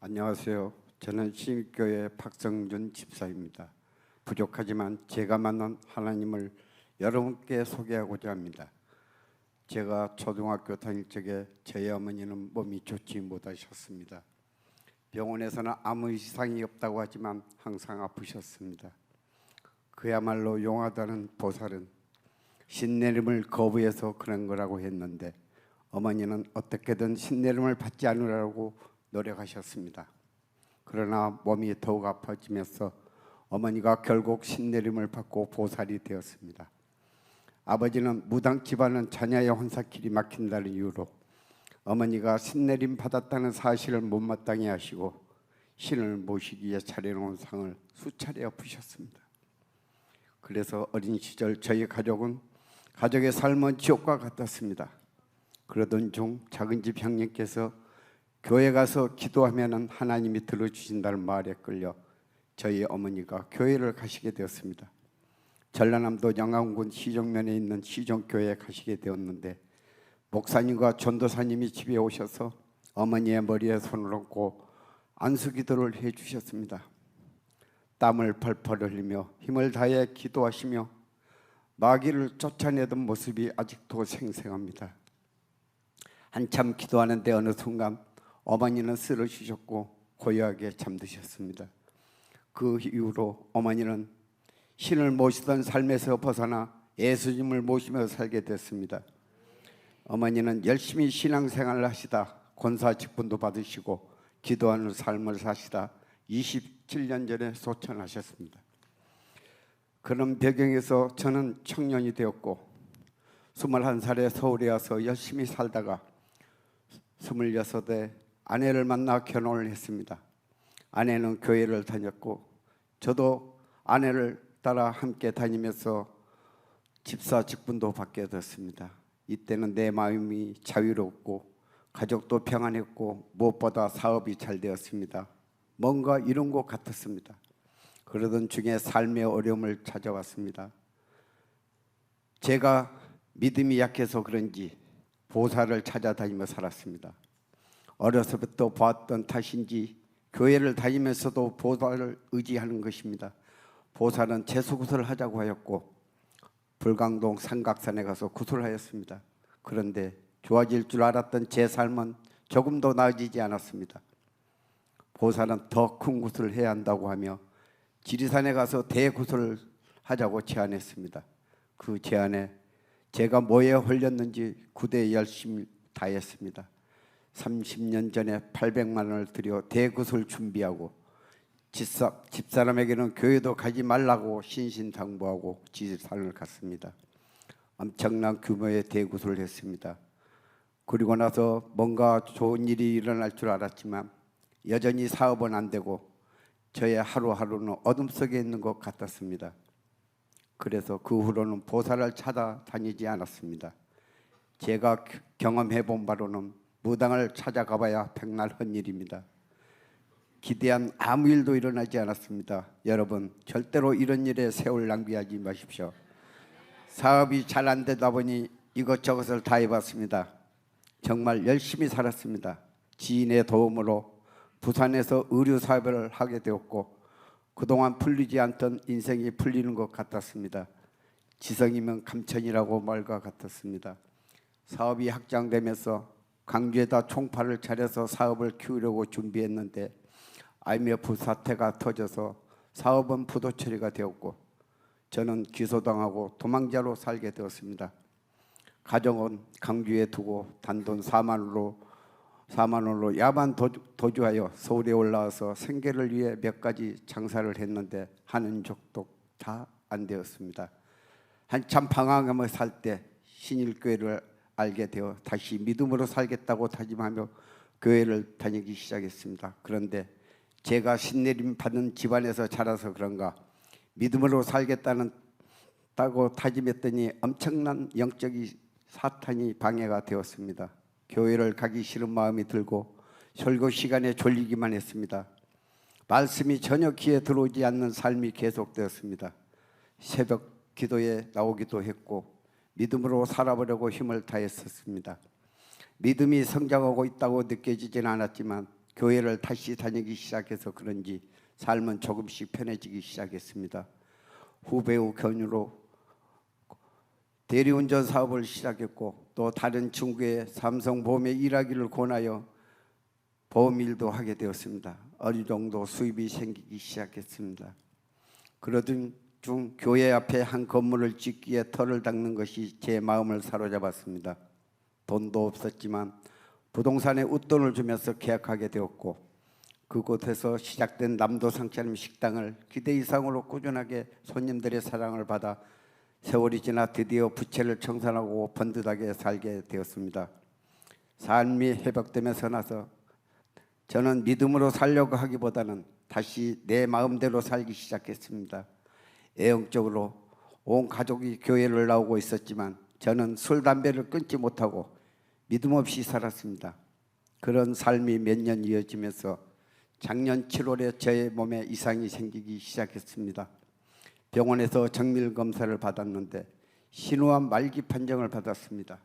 안녕하세요. 저는 신교회 박성준 집사입니다. 부족하지만 제가 만난 하나님을 여러분께 소개하고자 합니다. 제가 초등학교 다닐 적에 저희 어머니는 몸이 좋지 못하셨습니다. 병원에서는 아무 이상이 없다고 하지만 항상 아프셨습니다. 그야말로 용하다는 보살은 신내림을 거부해서 그런 거라고 했는데 어머니는 어떻게든 신내림을 받지 않으려고 노력하셨습니다. 그러나 몸이 더욱 아파지면서 어머니가 결국 신내림을 받고 보살이 되었습니다. 아버지는 무당 집안은 자녀의 혼사길이 막힌다는 이유로 어머니가 신내림 받았다는 사실을 못마땅해 하시고 신을 모시기 위해 차려놓은 상을 수차례 엎으셨습니다. 그래서 어린 시절 저희 가족은 가족의 삶은 지옥과 같았습니다. 그러던 중 작은 집 형님께서 교회 가서 기도하면 하나님이 들어주신다는 말에 끌려 저희 어머니가 교회를 가시게 되었습니다. 전라남도 영암군 시종면에 있는 시종교회에 가시게 되었는데 목사님과 전도사님이 집에 오셔서 어머니의 머리에 손을 얹고 안수기도를 해주셨습니다. 땀을 펄펄 흘리며 힘을 다해 기도하시며 마귀를 쫓아내던 모습이 아직도 생생합니다. 한참 기도하는데 어느 순간 어머니는 쓰러지셨고 고요하게 잠드셨습니다. 그 이후로 어머니는 신을 모시던 삶에서 벗어나 예수님을 모시며 살게 됐습니다. 어머니는 열심히 신앙생활을 하시다 권사 직분도 받으시고 기도하는 삶을 사시다 27년 전에 소천하셨습니다. 그런 배경에서 저는 청년이 되었고 21살에 서울에 와서 열심히 살다가 26에 아내를 만나 결혼을 했습니다. 아내는 교회를 다녔고 저도 아내를 따라 함께 다니면서 집사 직분도 받게 됐습니다. 이때는 내 마음이 자유롭고 가족도 평안했고 무엇보다 사업이 잘 되었습니다. 뭔가 이룬 것 같았습니다. 그러던 중에 삶의 어려움을 찾아왔습니다. 제가 믿음이 약해서 그런지 보살을 찾아다니며 살았습니다. 어려서부터 보았던 탓인지 교회를 다니면서도 보살을 의지하는 것입니다. 보살은 재수구슬을 하자고 하였고 불광동 삼각산에 가서 구슬하였습니다. 그런데 좋아질 줄 알았던 제 삶은 조금도 나아지지 않았습니다. 보살은 더 큰 구슬을 해야 한다고 하며 지리산에 가서 대구슬을 하자고 제안했습니다. 그 제안에 제가 뭐에 홀렸는지 구대에 열심히 다했습니다. 30년 전에 800만 원을 들여 대구슬 준비하고 집사람에게는 교회도 가지 말라고 신신당부하고 지리산을 갔습니다. 엄청난 규모의 대구슬을 했습니다. 그리고 나서 뭔가 좋은 일이 일어날 줄 알았지만 여전히 사업은 안 되고 저의 하루하루는 어둠 속에 있는 것 같았습니다. 그래서 그 후로는 보살을 찾아다니지 않았습니다. 제가 경험해 본 바로는 무당을 찾아가봐야 백날 헛일입니다. 기대한 아무 일도 일어나지 않았습니다. 여러분 절대로 이런 일에 세월 낭비하지 마십시오. 사업이 잘 안 되다 보니 이것저것을 다 해봤습니다. 정말 열심히 살았습니다. 지인의 도움으로 부산에서 의류 사업을 하게 되었고 그동안 풀리지 않던 인생이 풀리는 것 같았습니다. 지성이면 감천이라고 말과 같았습니다. 사업이 확장되면서 광주에다 총파를 차려서 사업을 키우려고 준비했는데 IMF 사태가 터져서 사업은 부도 처리가 되었고 저는 기소당하고 도망자로 살게 되었습니다. 가정은 광주에 두고 단돈 4만 원으로 야반 도주하여 서울에 올라와서 생계를 위해 몇 가지 장사를 했는데 하는 족도 다 안 되었습니다. 한참 방황하며 살 때 신일교회를 알게 되어 다시 믿음으로 살겠다고 다짐하며 교회를 다니기 시작했습니다. 그런데 제가 신내림 받은 집안에서 자라서 그런가 믿음으로 살겠다고 다짐했더니 엄청난 영적인 사탄이 방해가 되었습니다. 교회를 가기 싫은 마음이 들고 설교 시간에 졸리기만 했습니다. 말씀이 전혀 귀에 들어오지 않는 삶이 계속되었습니다. 새벽 기도에 나오기도 했고 믿음으로 살아보려고 힘을 다했었습니다. 믿음이 성장하고 있다고 느껴지진 않았지만 교회를 다시 다니기 시작해서 그런지 삶은 조금씩 편해지기 시작했습니다. 후배의 권유로 대리운전 사업을 시작했고 또 다른 친구의 삼성보험에 일하기를 권하여 보험 일도 하게 되었습니다. 어느 정도 수입이 생기기 시작했습니다. 그러던 중 교회 앞에 한 건물을 짓기에 터를 닦는 것이 제 마음을 사로잡았습니다. 돈도 없었지만 부동산에 웃돈을 주면서 계약하게 되었고 그곳에서 시작된 남도상처럼 식당을 기대 이상으로 꾸준하게 손님들의 사랑을 받아 세월이 지나 드디어 부채를 청산하고 번듯하게 살게 되었습니다. 삶이 회복되면서 나서 저는 믿음으로 살려고 하기보다는 다시 내 마음대로 살기 시작했습니다. 애형적으로 온 가족이 교회를 나오고 있었지만 저는 술, 담배를 끊지 못하고 믿음 없이 살았습니다. 그런 삶이 몇 년 이어지면서 작년 7월에 저의 몸에 이상이 생기기 시작했습니다. 병원에서 정밀 검사를 받았는데 신우암 말기 판정을 받았습니다.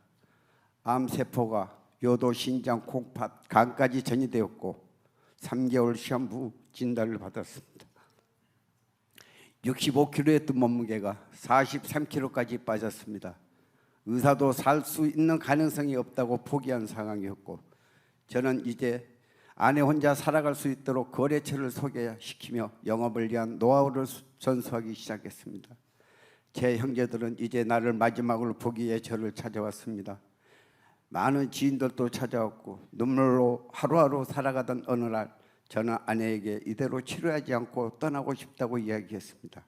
암세포가 요도, 신장, 콩팥, 간까지 전이되었고 3개월 시험 후 진단을 받았습니다. 65kg였던 몸무게가 43kg까지 빠졌습니다. 의사도 살 수 있는 가능성이 없다고 포기한 상황이었고 저는 이제 아내 혼자 살아갈 수 있도록 거래처를 소개시키며 영업을 위한 노하우를 전수하기 시작했습니다. 제 형제들은 이제 나를 마지막으로 보기에 저를 찾아왔습니다. 많은 지인들도 찾아왔고 눈물로 하루하루 살아가던 어느 날 저는 아내에게 이대로 치료하지 않고 떠나고 싶다고 이야기했습니다.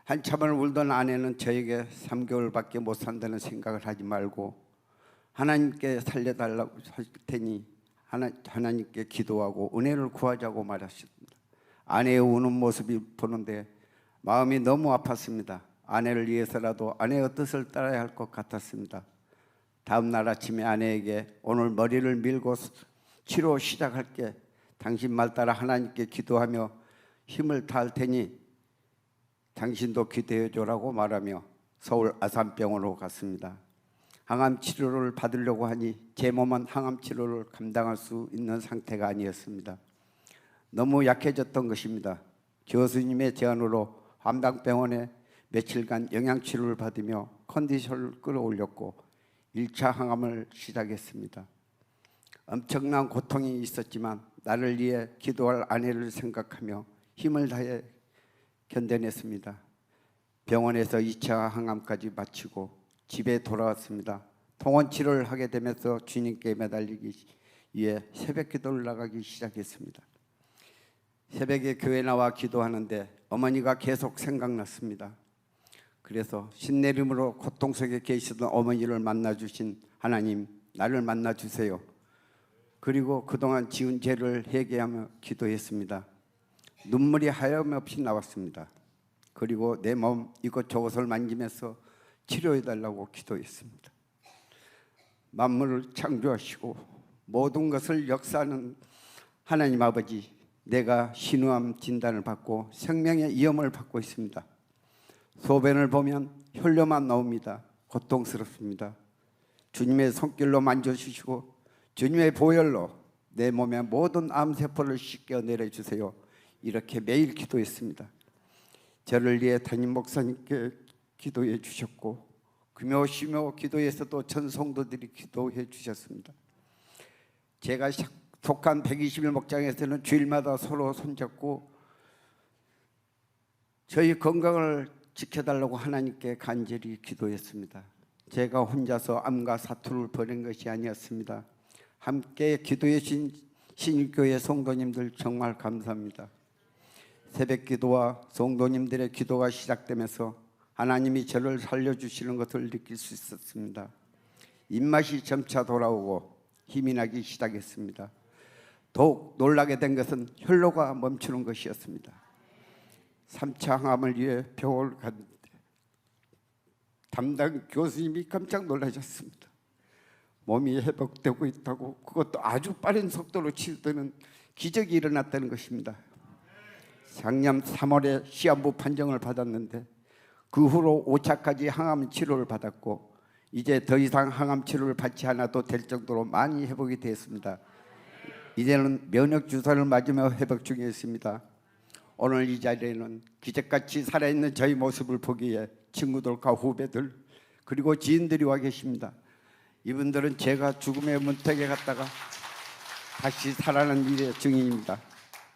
한참을 울던 아내는 저에게 3개월밖에 못 산다는 생각을 하지 말고 하나님께 살려달라고 할 테니 하나님께 기도하고 은혜를 구하자고 말하셨습니다. 아내의 우는 모습이 보는데 마음이 너무 아팠습니다. 아내를 위해서라도 아내의 뜻을 따라야 할 것 같았습니다. 다음 날 아침에 아내에게 오늘 머리를 밀고 치료 시작할게. 당신 말 따라 하나님께 기도하며 힘을 다할 테니 당신도 기도해 줘라고 말하며 서울 아산병원으로 갔습니다. 항암 치료를 받으려고 하니 제 몸은 항암 치료를 감당할 수 있는 상태가 아니었습니다. 너무 약해졌던 것입니다. 교수님의 제안으로 함당병원에 며칠간 영양치료를 받으며 컨디션을 끌어올렸고 1차 항암을 시작했습니다. 엄청난 고통이 있었지만 나를 위해 기도할 아내를 생각하며 힘을 다해 견뎌냈습니다. 병원에서 2차 항암까지 마치고 집에 돌아왔습니다. 통원 치료를 하게 되면서 주님께 매달리기 위해 새벽 기도를 나가기 시작했습니다. 새벽에 교회 나와 기도하는데 어머니가 계속 생각났습니다. 그래서 신내림으로 고통 속에 계시던 어머니를 만나주신 하나님, 나를 만나주세요. 그리고 그동안 지은 죄를 회개하며 기도했습니다. 눈물이 하염없이 나왔습니다. 그리고 내 몸 이곳저곳을 만지면서 치료해달라고 기도했습니다. 만물을 창조하시고 모든 것을 역사하는 하나님 아버지, 내가 신우암 진단을 받고 생명의 위험을 받고 있습니다. 소변을 보면 혈뇨만 나옵니다. 고통스럽습니다. 주님의 손길로 만져주시고 주님의 보혈로 내 몸의 모든 암세포를 씻겨내려주세요. 이렇게 매일 기도했습니다. 저를 위해 담임 목사님께 기도해 주셨고 금요 쉬며 기도에서도 전 성도들이 기도해 주셨습니다. 제가 속한 120일 목장에서는 주일마다 서로 손잡고 저희 건강을 지켜달라고 하나님께 간절히 기도했습니다. 제가 혼자서 암과 사투를 벌인 것이 아니었습니다. 함께 기도해 주신 신일교회 성도님들 정말 감사합니다. 새벽 기도와 성도님들의 기도가 시작되면서 하나님이 저를 살려주시는 것을 느낄 수 있었습니다. 입맛이 점차 돌아오고 힘이 나기 시작했습니다. 더욱 놀라게 된 것은 혈로가 멈추는 것이었습니다. 3차 항암을 위해 병원을 갔는데 담당 교수님이 깜짝 놀라셨습니다. 몸이 회복되고 있다고, 그것도 아주 빠른 속도로 치유되는 기적이 일어났다는 것입니다. 작년 3월에 시한부 판정을 받았는데 그 후로 5차까지 항암 치료를 받았고 이제 더 이상 항암 치료를 받지 않아도 될 정도로 많이 회복이 되었습니다. 이제는 면역 주사를 맞으며 회복 중에 있습니다. 오늘 이 자리에는 기적같이 살아있는 저희 모습을 보기에 친구들과 후배들 그리고 지인들이 와 계십니다. 이분들은 제가 죽음의 문턱에 갔다가 다시 살아난 일의 증인입니다.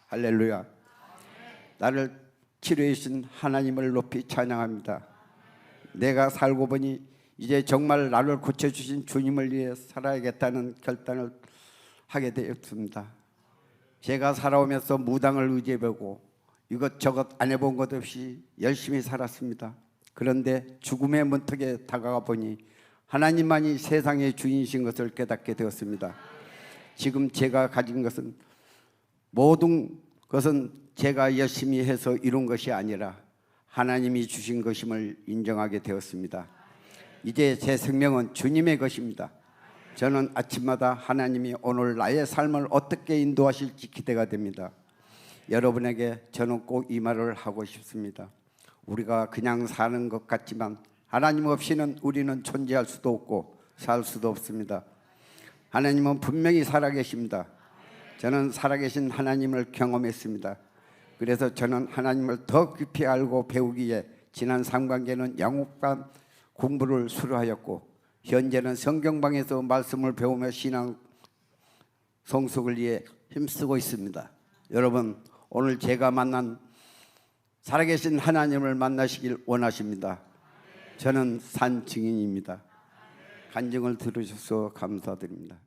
할렐루야. 나를 치료해 주신 하나님을 높이 찬양합니다. 내가 살고 보니 이제 정말 나를 고쳐주신 주님을 위해 살아야겠다는 결단을 하게 되었습니다. 제가 살아오면서 무당을 의지해보고 이것저것 안 해본 것 없이 열심히 살았습니다. 그런데 죽음의 문턱에 다가가 보니 하나님만이 세상의 주인이신 것을 깨닫게 되었습니다. 지금 제가 가진 것은 모든 것은 제가 열심히 해서 이룬 것이 아니라 하나님이 주신 것임을 인정하게 되었습니다. 이제 제 생명은 주님의 것입니다. 저는 아침마다 하나님이 오늘 나의 삶을 어떻게 인도하실지 기대가 됩니다. 여러분에게 저는 꼭 이 말을 하고 싶습니다. 우리가 그냥 사는 것 같지만 하나님 없이는 우리는 존재할 수도 없고 살 수도 없습니다. 하나님은 분명히 살아계십니다. 저는 살아계신 하나님을 경험했습니다. 그래서 저는 하나님을 더 깊이 알고 배우기에 지난 상반기에는 영육반 공부를 수료하였고 현재는 성경방에서 말씀을 배우며 신앙 성숙을 위해 힘쓰고 있습니다. 여러분, 오늘 제가 만난 살아계신 하나님을 만나시길 원하십니다. 저는 산 증인입니다. 간증을 들으셔서 감사드립니다.